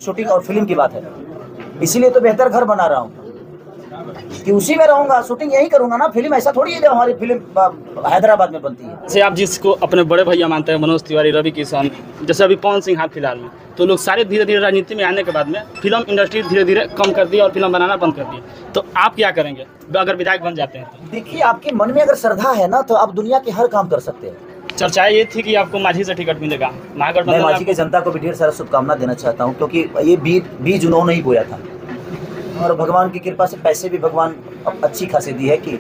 Shooting और film की बात है, इसीलिए तो बेहतर घर बना रहा हूँ कि उसी में रहूंगा, शूटिंग यही करूंगा ना। फिल्म ऐसा थोड़ी है जो हमारी फिल्म हैदराबाद में बनती है। जैसे आप जिसको अपने बड़े भैया मानते हैं, मनोज तिवारी, रवि किशन, जैसे अभी पवन सिंह हाल फिलहाल में, तो लोग सारे धीरे धीरे राजनीति में आने के बाद में फिल्म इंडस्ट्री धीरे धीरे कम कर दी और फिल्म बनाना बंद कर दी। तो आप क्या करेंगे अगर विधायक बन जाते हैं तो? देखिए, आपके मन में अगर श्रद्धा है ना तो आप दुनिया के हर काम कर सकते हैं। चर्चाएं ये थी कि आपको माझी से टिकट मिलेगा। मैं माझी की जनता को भी ढेर सारा शुभकामना देना चाहता हूँ, क्योंकि ये बीज उन्होंने ही बोया था और भगवान की कृपा से पैसे भी भगवान अच्छी खासी दी है कि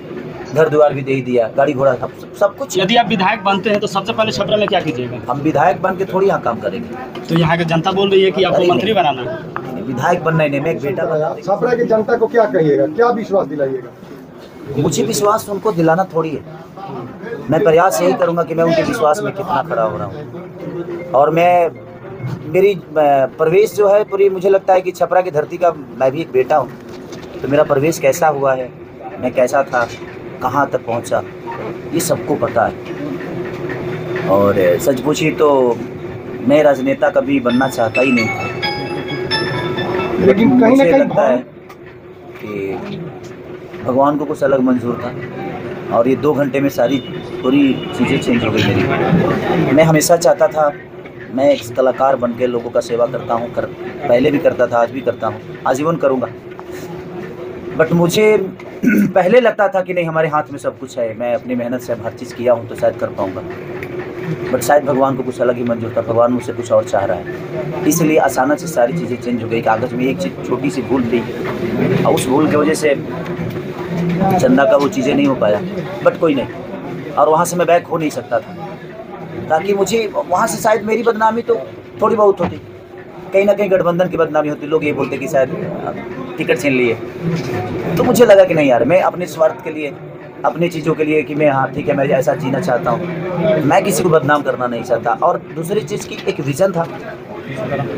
घर द्वार भी दे ही दिया, गाड़ी घोड़ा सब कुछ। यदि आप विधायक बनते हैं तो सबसे पहले छपरा में क्या कीजिएगा? हम विधायक बन के थोड़ी यहाँ काम करेंगे। तो यहाँ की जनता बोल रही है कि आपको मंत्री बनाना है। विधायक बनना ही नहीं, मैं एक बेटा बना। छपरा की जनता को क्या कहिएगा, क्या विश्वास दिलाइएगा? मुझे विश्वास उनको दिलाना थोड़ी है, मैं प्रयास यही करूँगा कि मैं उनके विश्वास में कितना खड़ा हो रहा हूँ। और मेरी प्रवेश जो है पूरी, मुझे लगता है कि छपरा की धरती का मैं भी एक बेटा हूँ, तो मेरा प्रवेश कैसा हुआ है, मैं कैसा था, कहाँ तक पहुँचा, ये सबको पता है। और सच पूछिए तो मैं राजनेता कभी बनना चाहता ही नहीं था, लेकिन कहीं ना कहीं लगता है कि भगवान को कुछ अलग मंजूर था और ये 2 घंटे में सारी पूरी चीज़ें चेंज हो गई मेरी। मैं हमेशा चाहता था मैं एक कलाकार बन के लोगों का सेवा करता हूँ, पहले भी करता था, आज भी करता हूँ, आजीवन करूँगा। बट मुझे पहले लगता था कि नहीं, हमारे हाथ में सब कुछ है, मैं अपनी मेहनत से हर चीज़ किया हूँ तो शायद कर पाऊँगा। बट शायद भगवान को कुछ अलग ही मंजूर था, भगवान मुझसे कुछ और चाह रहा है, इसलिए अचानक से सारी चीज़ें चेंज हो गई। कागज़ में एक चीज़ छोटी सी भूल थी और उस भूल की वजह से चंदा का वो चीज़ें नहीं हो पाया। बट कोई नहीं, और वहाँ से मैं बैक हो नहीं सकता था, ताकि मुझे वहाँ से शायद मेरी बदनामी तो थोड़ी बहुत होती, कहीं ना कहीं गठबंधन की बदनामी होती, लोग ये बोलते कि शायद टिकट छीन लिए। तो मुझे लगा कि नहीं यार, मैं अपने स्वार्थ के लिए, अपनी चीज़ों के लिए कि मैं हाँ ठीक है मैं ऐसा जीना चाहता हूँ, मैं किसी को बदनाम करना नहीं चाहता। और दूसरी चीज़ की एक विज़न था,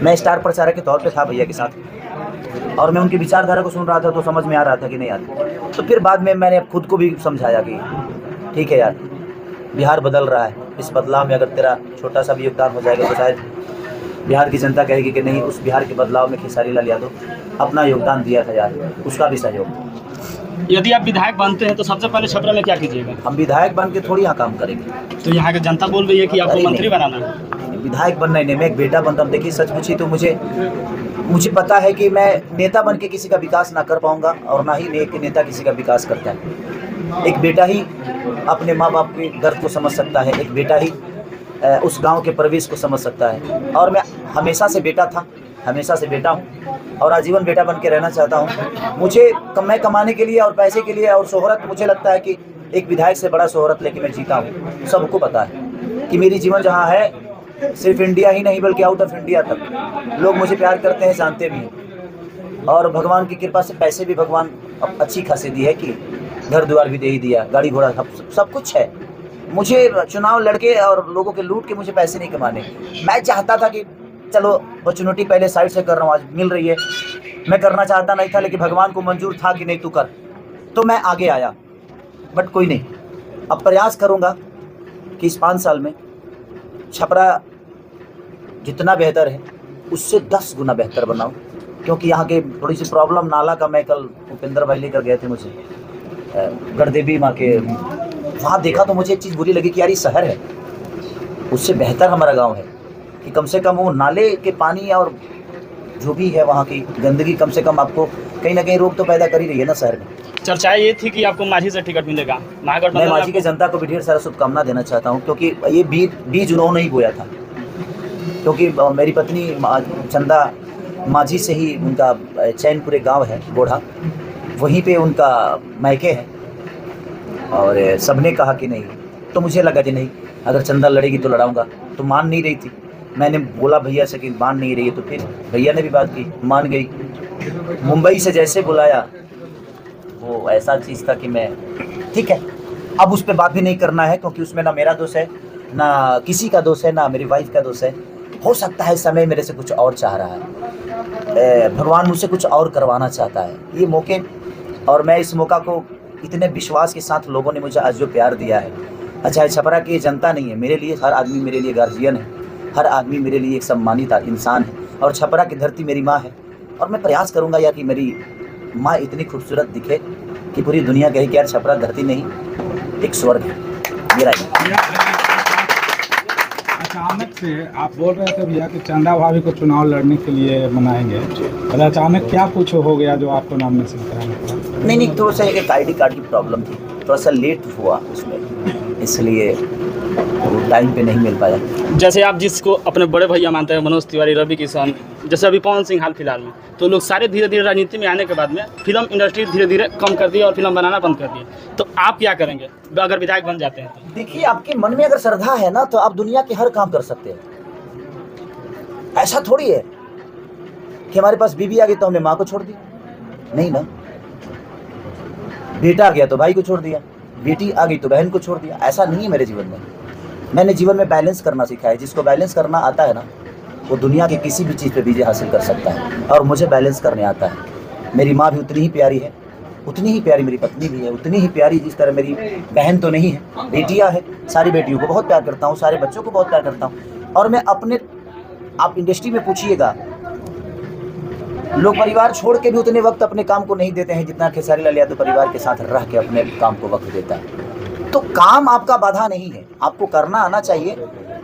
मैं स्टार प्रचारक के तौर पे था भैया के साथ और मैं उनकी विचारधारा को सुन रहा था तो समझ में आ रहा था कि नहीं यार। तो फिर बाद में मैंने खुद को भी समझाया कि ठीक है यार, बिहार बदल रहा है, इस बदलाव में अगर तेरा छोटा सा भी योगदान हो जाएगा तो शायद बिहार की जनता कहेगी कि नहीं, उस बिहार के बदलाव में खेसारी लाल यादव अपना योगदान दिया था यार, उसका भी सहयोग। यदि आप विधायक बनते हैं तो सबसे पहले छपरा में क्या कीजिएगा? हम विधायक बन के थोड़ी यहाँ काम करेंगे। तो यहाँ की जनता बोल रही है कि आपको मंत्री बनाना है। विधायक बनना ही नहीं, मैं एक बेटा बनता हूँ। देखिए सच पूछी तो मुझे पता है कि मैं नेता बन के किसी का विकास ना कर पाऊँगा और ना ही एक नेता किसी का विकास करता है। एक बेटा ही अपने माँ बाप के दर्द को समझ सकता है, एक बेटा ही उस गांव के परिवेश को समझ सकता है। और मैं हमेशा से बेटा था, हमेशा से बेटा हूँ और आजीवन बेटा बन के रहना चाहता हूँ। मुझे मैं कमाने के लिए और पैसे के लिए और शोहरत, मुझे लगता है कि एक विधायक से बड़ा शोहरत लेके मैं जीता हूँ। सबको पता है कि मेरी जीवन जहाँ है, सिर्फ इंडिया ही नहीं बल्कि आउट ऑफ इंडिया तक लोग मुझे प्यार करते हैं, जानते भी हैं। और भगवान की कृपा से पैसे भी भगवान अच्छी खासी दी है कि घर द्वार भी दे ही दिया, गाड़ी घोड़ा सब कुछ है। मुझे चुनाव लड़के और लोगों के लूट के मुझे पैसे नहीं कमाने। मैं चाहता था कि चलो अपॉर्चुनिटी पहले साइड से कर रहा हूँ, आज मिल रही है। मैं करना चाहता नहीं था, लेकिन भगवान को मंजूर था कि नहीं तू कर, तो मैं आगे आया। बट कोई नहीं, अब प्रयास करूँगा कि इस 5 साल में छपरा जितना बेहतर है उससे 10 गुना बेहतर बनाऊँ। क्योंकि यहाँ के थोड़ी सी प्रॉब्लम, नाला का, मैं कल उपेंद्र भाई लेकर गए थे मुझे गढ़देवी माँ के, वहाँ देखा तो मुझे एक चीज़ बुरी लगी कि यार ये शहर है, उससे बेहतर हमारा गांव है कि कम से कम वो नाले के पानी और जो भी है वहाँ की गंदगी कम से कम आपको कहीं ना कहीं रोग तो पैदा कर ही रही है ना शहर में। चर्चाएं ये थी कि आपको माझी से टिकट मिलेगा। मैं माझी की जनता को भी ढेर सारा शुभकामना देना चाहता हूँ, क्योंकि ये बीज उन्होंने ही बोया था। क्योंकि मेरी पत्नी चंदा माझी से ही, उनका चैनपुरे गाँव है गोढ़ा, वहीं पे उनका मायके है। और सबने कहा कि नहीं, तो मुझे लगा कि नहीं, अगर चंदा लड़ेगी तो लड़ाऊंगा। तो मान नहीं रही थी, मैंने बोला भैया से कि मान नहीं रही है, तो फिर भैया ने भी बात की, मान गई। मुंबई से जैसे बुलाया वो ऐसा चीज़ था कि मैं ठीक है, अब उस पर बात भी नहीं करना है, क्योंकि उसमें ना मेरा दोष है, ना किसी का दोष है, ना मेरी वाइफ का दोष है। हो सकता है समय मेरे से कुछ और चाह रहा है, भगवान मुझसे कुछ और करवाना चाहता है ये मौके। और मैं इस मौका को इतने विश्वास के साथ लोगों ने मुझे आज जो प्यार दिया है, अच्छा छपरा की जनता नहीं है मेरे लिए, हर आदमी मेरे लिए गार्जियन है, हर आदमी मेरे लिए एक सम्मानित इंसान है। और छपरा की धरती मेरी माँ है। और मैं प्रयास करूँगा यार कि मेरी माँ इतनी खूबसूरत दिखे कि पूरी दुनिया कहे कि यार छपरा धरती नहीं, एक स्वर्ग है मेरा ही। अचानक से आप बोल रहे थे भैया कि चंदा भाभी को चुनाव लड़ने के लिए मनाएंगे, और अचानक क्या कुछ हो गया जो आपको नॉमिनेशन कराना पड़ा? नहीं, थोड़ा सा एक ID कार्ड की प्रॉब्लम थी, थोड़ा सा लेट हुआ उसमें, इसलिए वो टाइम पे नहीं मिल पाया। जैसे आप जिसको अपने बड़े भैया मानते हैं, मनोज तिवारी, रवि किशन, जैसे अभी पवन सिंह हाल फिलहाल में, तो लोग सारे धीरे धीरे राजनीति में आने के बाद में फिल्म इंडस्ट्री धीरे धीरे कम कर दी और फिल्म बनाना बंद कर दिए। तो आप क्या करेंगे अगर विधायक बन जाते हैं तो? देखिए, आपके मन में अगर श्रद्धा है ना तो आप दुनिया के हर काम कर सकते हैं। ऐसा थोड़ी है कि हमारे पास बीवी आ गई तो हमने माँ को छोड़ दी, नहीं ना। बेटा आ गया तो भाई को छोड़ दिया, बेटी आ गई तो बहन को छोड़ दिया, ऐसा नहीं है मेरे जीवन में। मैंने जीवन में बैलेंस करना सीखा है। जिसको बैलेंस करना आता है ना, वो दुनिया के किसी भी चीज़ पे विजय हासिल कर सकता है, और मुझे बैलेंस करने आता है। मेरी माँ भी उतनी ही प्यारी है, उतनी ही प्यारी मेरी पत्नी भी है, उतनी ही प्यारी जिस तरह मेरी बहन तो नहीं है, बेटियाँ हैं। सारी बेटियों को बहुत प्यार करता हूँ, सारे बच्चों को बहुत प्यार करता हूँ। और मैं अपने, आप इंडस्ट्री में पूछिएगा, लोग परिवार छोड़ के भी उतने वक्त अपने काम को नहीं देते हैं जितना खेसारी लाल यादव परिवार के साथ रह के अपने काम को वक्त देता है। तो काम आपका बाधा नहीं है, आपको करना आना चाहिए।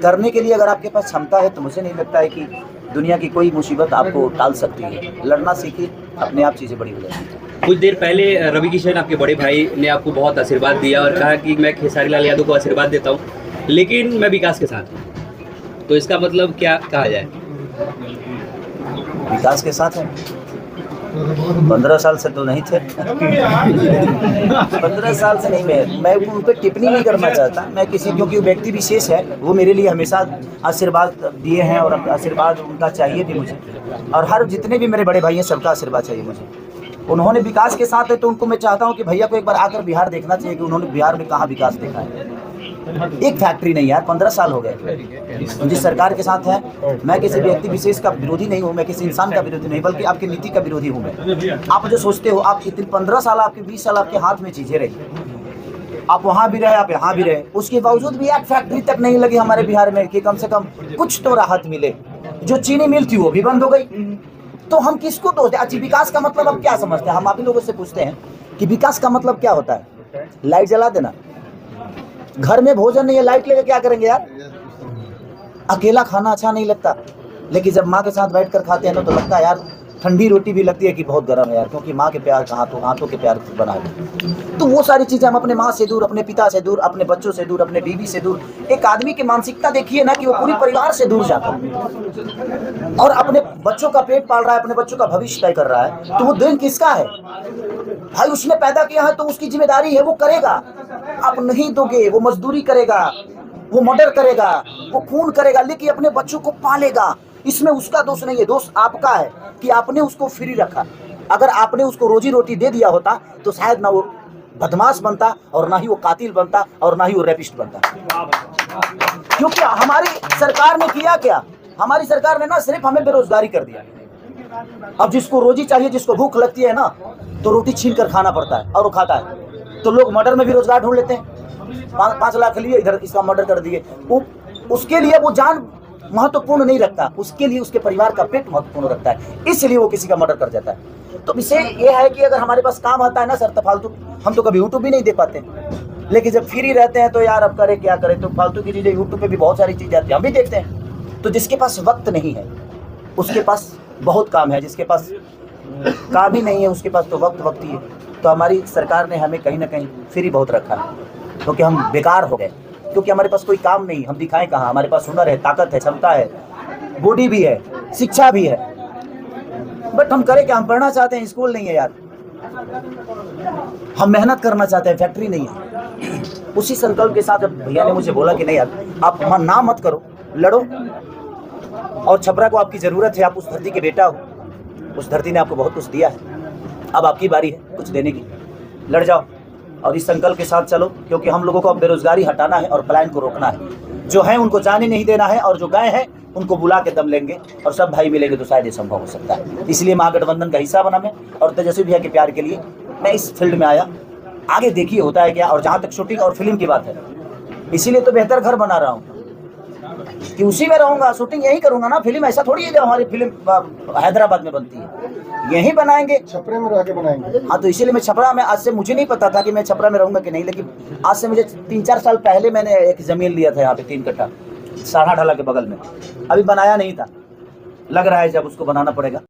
करने के लिए अगर आपके पास क्षमता है तो मुझे नहीं लगता है कि दुनिया की कोई मुसीबत आपको टाल सकती है। लड़ना सीखिए, अपने आप चीज़ें बड़ी हो जाएंगी। कुछ देर पहले रवि किशन, आपके बड़े भाई, ने आपको बहुत आशीर्वाद दिया और कहा कि मैं खेसारी लाल यादव को आशीर्वाद देता हूँ, लेकिन मैं विकास के साथ हूँ। तो इसका मतलब क्या कहा जाए? विकास के साथ है, 15 साल से तो नहीं थे। 15 साल से नहीं, मैं उन पर टिप्पणी नहीं करना चाहता। मैं किसी, क्योंकि वो व्यक्ति विशेष है, वो मेरे लिए हमेशा आशीर्वाद दिए हैं और आशीर्वाद उनका चाहिए भी मुझे। और हर जितने भी मेरे बड़े भाई हैं सबका आशीर्वाद चाहिए मुझे। उन्होंने विकास के साथ है तो उनको मैं चाहता हूँ कि भैया को एक बार आकर बिहार देखना चाहिए कि उन्होंने बिहार में कहाँ विकास देखा है। एक फैक्ट्री नहीं यार, 15 साल हो गए जिस सरकार के साथ है। मैं किसी व्यक्ति विशेष का विरोधी नहीं हूँ, मैं किसी इंसान का विरोधी नहीं, बल्कि आपकी नीति का विरोधी हूँ मैं। आप जो सोचते हो, आप इतने 15 साल, आपके 20 साल आपके हाथ में चीजें रही, आप वहाँ भी रहे, आप यहाँ भी रहे, उसके बावजूद भी एक फैक्ट्री तक नहीं लगी हमारे बिहार में कि कम से कम कुछ तो राहत मिले। जो चीनी मिल थी वो भी बंद हो गई, तो हम किसको दोष दें? अच्छा, विकास का मतलब अब क्या समझते हैं? हम आप ही लोगों से पूछते हैं कि विकास का मतलब क्या होता है? लाइट जला देना? घर में भोजन नहीं है, लाइट लेके क्या करेंगे यार? अकेला खाना अच्छा नहीं लगता, लेकिन जब माँ के साथ बैठकर खाते हैं ना तो लगता है यार, ठंडी रोटी भी लगती है कि बहुत गर्म है यार, क्योंकि माँ के प्यार का हाथों के प्यार बना है। तो वो सारी चीज़ें हम अपने माँ से दूर, अपने पिता से दूर, अपने बच्चों से दूर, अपने बीवी से दूर। एक आदमी की मानसिकता देखिए ना कि वो पूरी परिवार से दूर जाकर और अपने बच्चों का पेट पाल रहा है, अपने बच्चों का भविष्य तय कर रहा है, तो वो दिन किसका है भाई? उसने पैदा किया है तो उसकी जिम्मेदारी है, वो करेगा। आप नहीं दोगे, वो मजदूरी करेगा, वो मर्डर करेगा, वो खून करेगा, लेकिन अपने बच्चों को पालेगा। इसमें उसका दोष नहीं है, दोष आपका है कि आपने उसको फ्री रखा। अगर आपने उसको रोजी रोटी दे दिया होता तो शायद ना वो बदमाश बनता, और ना ही वो कातिल बनता, और ना ही वो रेपिस्ट बनता। क्योंकि हमारी सरकार ने किया क्या? हमारी सरकार ने ना सिर्फ हमें बेरोजगारी कर दिया। अब जिसको रोजी चाहिए, जिसको भूख लगती है ना, तो रोटी छीन कर खाना पड़ता है और वो खाता है। तो लोग मर्डर में भी रोजगार ढूंढ लेते हैं। 5 लाख लिए, इधर इसका मर्डर कर दिए। उसके लिए वो जान महत्वपूर्ण नहीं रखता, उसके लिए उसके परिवार का पेट महत्वपूर्ण रखता है, इसलिए वो किसी का मर्डर कर जाता है। तो विषय ये है कि अगर हमारे पास काम आता है ना सर, तो फालतू हम तो कभी यूट्यूब भी नहीं दे पाते, लेकिन जब फ्री रहते हैं तो यार अब करे क्या करें, तो फालतू की चीज़ें यूट्यूब पे भी बहुत सारी चीज़ें आती हैं, हम भी देखते हैं। तो जिसके पास वक्त नहीं है उसके पास बहुत काम है, जिसके पास काम ही नहीं है उसके पास तो वक्त ही है। तो हमारी सरकार ने हमें कहीं ना कहीं फ्री बहुत रखा है, क्योंकि हम बेकार हो गए, क्योंकि हमारे पास कोई काम नहीं, हम दिखाएं कहाँ? हमारे पास हुनर है, ताकत है, क्षमता है, बॉडी भी है, शिक्षा भी है, बट हम करें क्या? हम पढ़ना चाहते हैं, स्कूल नहीं है यार। हम मेहनत करना चाहते हैं, फैक्ट्री नहीं है। उसी संकल्प के साथ जब भैया ने मुझे बोला कि नहीं यार, आप ना मत करो, लड़ो, और छपरा को आपकी ज़रूरत है, आप उस धरती के बेटा हो, उस धरती ने आपको बहुत कुछ दिया है, अब आपकी बारी है कुछ देने की, लड़ जाओ और इस संकल्प के साथ चलो, क्योंकि हम लोगों को अब बेरोजगारी हटाना है और पलायन को रोकना है। जो है उनको जाने नहीं देना है, और जो गए हैं उनको बुला के दम लेंगे, और सब भाई मिलेंगे तो शायद ये संभव हो सकता है। इसलिए महागठबंधन का हिस्सा बना मैं, और तेजस्वी भैया के प्यार के लिए मैं इस फील्ड में आया। आगे देखिए होता है क्या। और जहाँ तक शूटिंग और फिल्म की बात है, इसीलिए तो बेहतर घर बना रहा हूँ। कि उसी में रहूंगा, शूटिंग यहीं करूंगा ना। फिल्म ऐसा थोड़ी है जो हमारी फिल्म हैदराबाद में बनती है, यहीं बनाएंगे। छपरे में रह के बनाएंगे। हाँ, तो इसीलिए मैं छपरा में, आज से मुझे नहीं पता था कि मैं छपरा में रहूंगा कि नहीं, लेकिन आज से मुझे 3-4 साल पहले मैंने एक ज़मीन लिया था यहाँ पे 3 कट्ठा साढ़ा ढाला के बगल में, अभी बनाया नहीं था, लग रहा है जब उसको बनाना पड़ेगा।